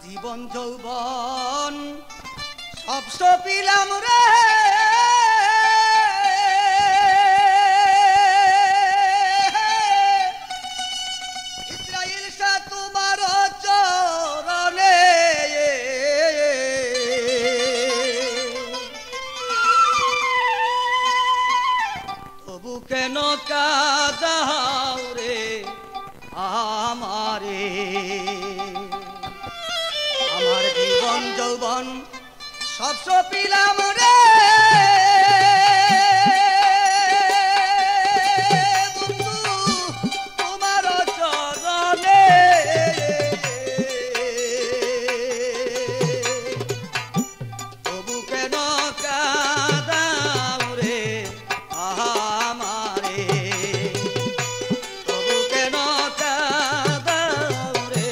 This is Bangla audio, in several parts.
জীবন যৌবন সব সপিলাম রে ইসরাইল শাহ তোমার চরণে তবু কেন কাঁদাও রে আমারে আমার জীবন যৌবন সব সপিলাম রে বন্ধু তোমার চরণে তবু কেন কাঁদাও রে আমারে তবু কেন কাঁদাও রে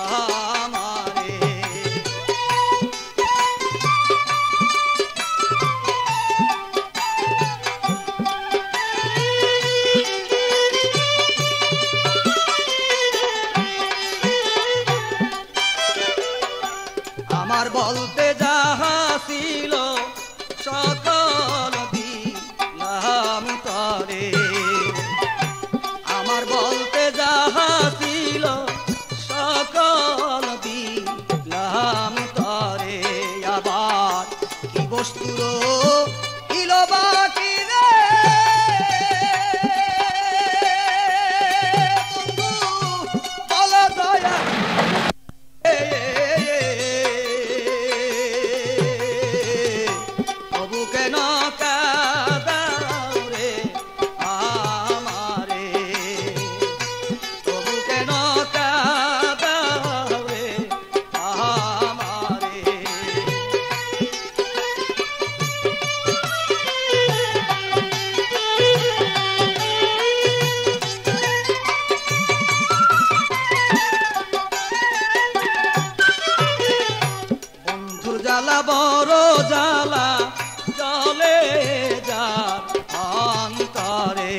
আমারে আমার বলতে যাহা ছিল সকল দিলাম তরে আমার বলতে যাহা ছিল সকল দিলাম তরে আবার কি বস্তুর ইলো বাকি রে বন্ধু বল দয়া তবু কেন কাঁদাও রে আমারে তবু কেন কাঁদাও রে আমারে বন্ধুর জ্বালা বড় জ্বালা চলে যার অন্তরে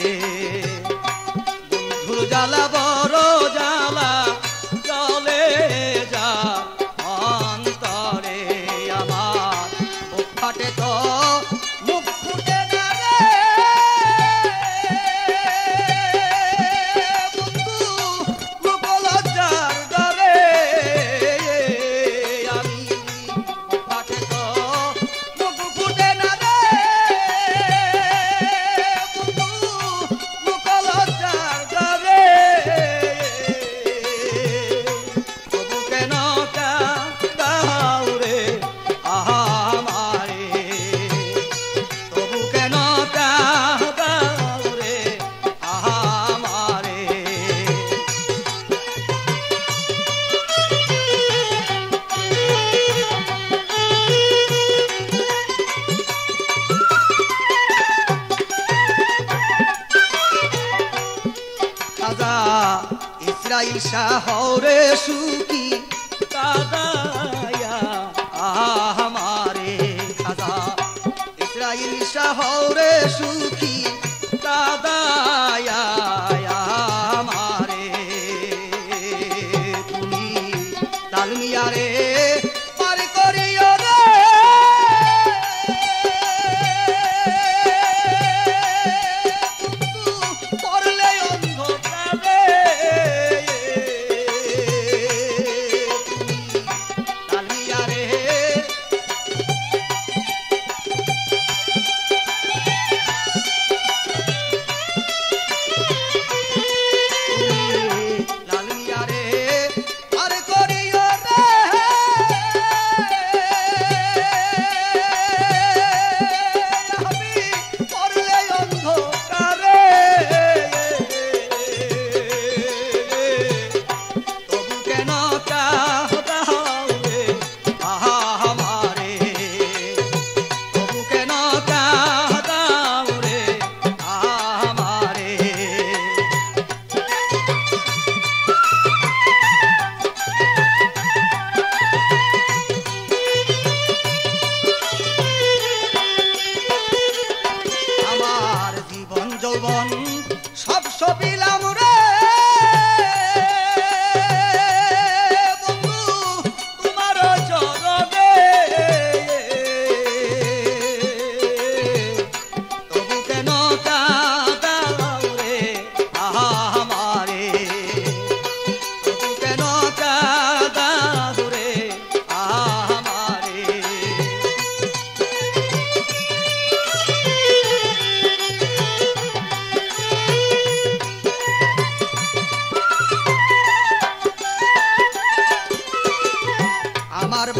বন্ধুর জ্বালা বড় জ্বালা চলে যার অন্তরে আমার বুক ফাটে তো মুখ ফুটে না রে বন্ধু মুখ লজ্জার ডরে আমি বুক ফাটে তো মুখ ফুটে না রে বন্ধু মুখ লজ্জার ডরে তবু কেন কাঁদাও রে আমারে তবু কেন কাঁদাও রে আমারে খাজা ইসরাইল শাহ রে সুখী কাদায়া আমারে খাজা ইসরাইল শাহ রে সুখী কাদায়া আমারে তুমি তালমিয়া রে পার করিও রে পড়লে অন্ধকারে তালমিয়া রে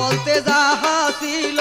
বলতে যাহা ছিল